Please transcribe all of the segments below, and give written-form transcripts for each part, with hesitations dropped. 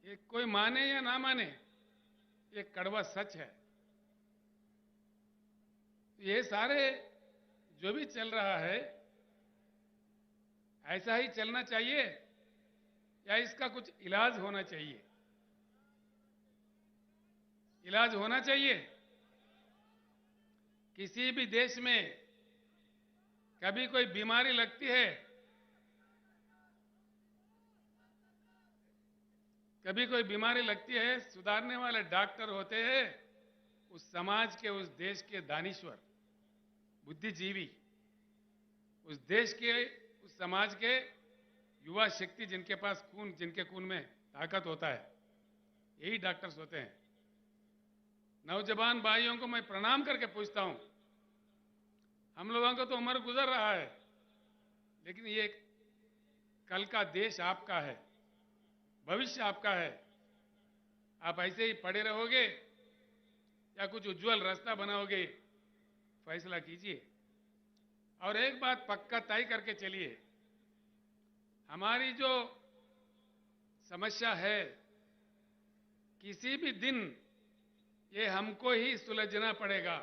ये कोई माने या ना माने, ये कड़वा सच है। ये सारे जो भी चल रहा है, ऐसा ही चलना चाहिए या इसका कुछ इलाज होना चाहिए? इलाज होना चाहिए। किसी भी देश में कभी कोई बीमारी लगती है, कभी कोई बीमारी लगती है, सुधारने वाले डॉक्टर होते हैं उस समाज के, उस देश के दानिश्वर, बुद्धिजीवी, उस देश के, उस समाज के युवा शक्ति, जिनके पास खून, जिनके खून में ताकत होता है, यही डॉक्टर्स होते हैं। नौजवान भाइयों को मैं प्रणाम करके पूछता हूं, हम लोगों को तो उम्र गुजर रहा है, लेकिन ये कल का देश आपका है, भविष्य आपका है। आप ऐसे ही पड़े रहोगे या कुछ उज्जवल रास्ता बनाओगे, फैसला कीजिए। और एक बात पक्का तय करके चलिए, हमारी जो समस्या है, किसी भी दिन ये हमको ही सुलझना पड़ेगा।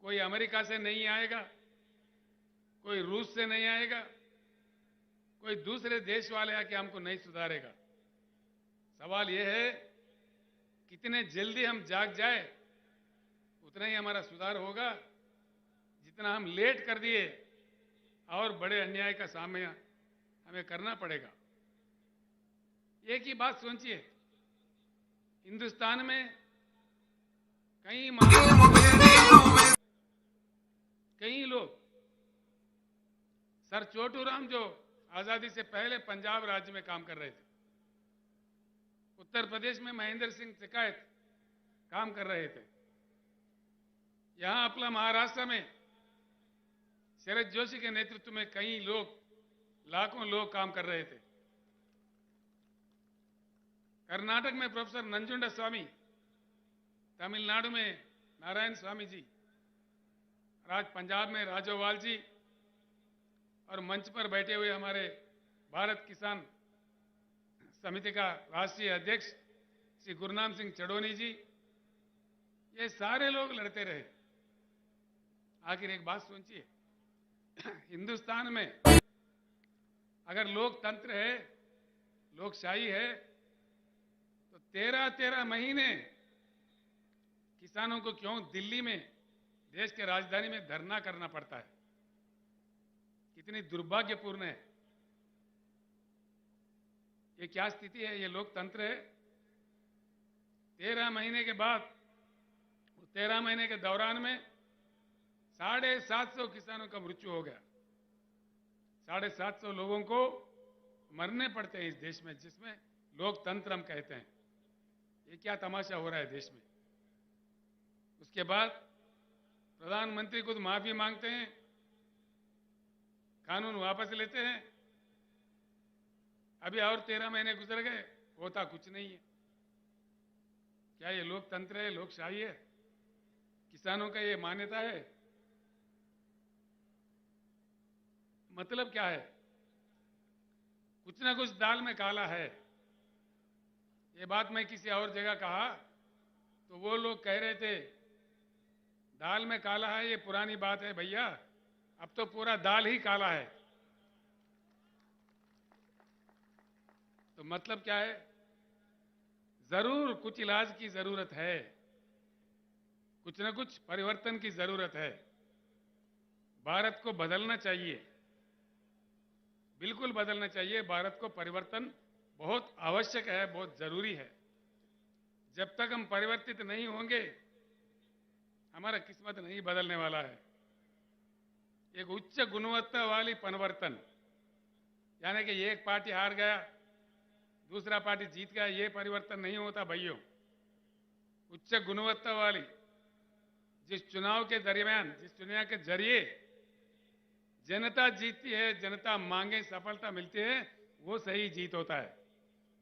कोई अमेरिका से नहीं आएगा, कोई रूस से नहीं आएगा, कोई दूसरे देश वाले आके हमको नहीं सुधारेगा। सवाल यह है, कितने जल्दी हम जाग जाए उतना ही हमारा सुधार होगा। जितना हम लेट कर दिए और बड़े अन्याय का सामना हमें करना पड़ेगा। एक ही बात सोचिए, हिंदुस्तान में कई लोग, सर छोटूराम जो आजादी से पहले पंजाब राज्य में काम कर रहे थे, उत्तर प्रदेश में महेंद्र सिंह टिकैत काम कर रहे थे, यहां अपना महाराष्ट्र में शरद जोशी के नेतृत्व में कई लोग, लाखों लोग काम कर रहे थे। कर्नाटक में प्रोफेसर नंजुंडा स्वामी, तमिलनाडु में नारायण स्वामी जी, आज पंजाब में राजोवाल जी, और मंच पर बैठे हुए हमारे भारत किसान समिति का राष्ट्रीय अध्यक्ष श्री गुरनाम सिंह चडोनी जी, ये सारे लोग लड़ते रहे। आखिर एक बात सोचिए, हिंदुस्तान में अगर लोकतंत्र है, लोकशाही है, तो 13-13 महीने किसानों को क्यों दिल्ली में, देश के राजधानी में धरना करना पड़ता है? कितनी दुर्भाग्यपूर्ण है। ये क्या स्थिति है? ये लोकतंत्र है? 13 महीने के बाद, 13 महीने के दौरान में 750 किसानों का मृत्यु हो गया। 750 लोगों को मरने पड़ते हैं इस देश में, जिसमें लोकतंत्र हम कहते हैं। ये क्या तमाशा हो रहा है देश में? उसके बाद प्रधानमंत्री खुद माफी मांगते हैं, कानून वापस लेते हैं। अभी और 13 महीने गुजर गए, होता कुछ नहीं है। क्या ये लोकतंत्र है, लोकशाही है? किसानों का ये मान्यता है? मतलब क्या है? कुछ ना कुछ दाल में काला है। ये बात मैं किसी और जगह कहा तो वो लोग कह रहे थे, दाल में काला है, ये पुरानी बात है भैया, अब तो पूरा दाल ही काला है। तो मतलब क्या है? जरूर कुछ इलाज की जरूरत है, कुछ ना कुछ परिवर्तन की जरूरत है। भारत को बदलना चाहिए, बिल्कुल बदलना चाहिए। भारत को परिवर्तन बहुत आवश्यक है, बहुत जरूरी है। जब तक हम परिवर्तित नहीं होंगे, हमारा किस्मत नहीं बदलने वाला है। एक उच्च गुणवत्ता वाली परिवर्तन, यानी कि एक पार्टी हार गया, दूसरा पार्टी जीत गया, ये परिवर्तन नहीं होता भाइयों। उच्च गुणवत्ता वाली, जिस चुनाव के दरमियान, जिस चुनाव के जरिए जनता जीतती है, जनता मांगे सफलता मिलती है, वो सही जीत होता है।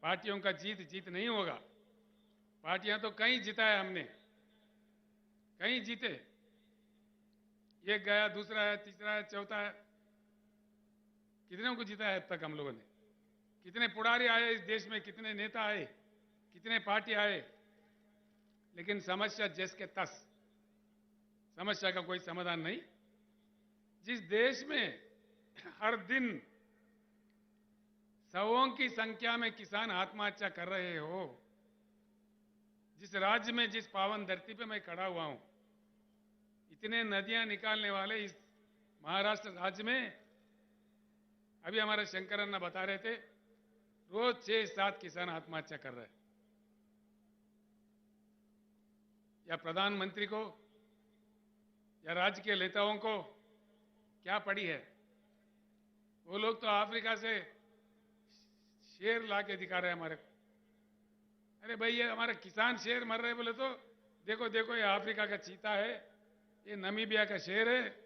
पार्टियों का जीत नहीं होगा। पार्टियां तो कहीं जीता है हमने, कहीं जीते, एक गया, दूसरा है, तीसरा है, चौथा है, कितनों को जीता है अब तक हम लोगों ने? कितने पुढ़ारी आए इस देश में, कितने नेता आए, कितने पार्टी आए, लेकिन समस्या जस के तस, समस्या का कोई समाधान नहीं। जिस देश में हर दिन सौों की संख्या में किसान आत्महत्या कर रहे हो, जिस राज्य में, जिस पावन धरती पे मैं खड़ा हुआ हूं, इतने नदियां निकालने वाले इस महाराष्ट्र राज्य में, अभी हमारे शंकर अन्ना बता रहे थे, रोज 6-7 किसान आत्महत्या कर रहे हैं। या प्रधानमंत्री को या राज्य के नेताओं को क्या पड़ी है? वो लोग तो अफ्रीका से शेर ला के दिखा रहे हैं हमारे को। अरे भाई, ये हमारे किसान शेर मर रहे बोले तो देखो देखो, ये अफ्रीका का चीता है, ये नामीबिया का शेर है,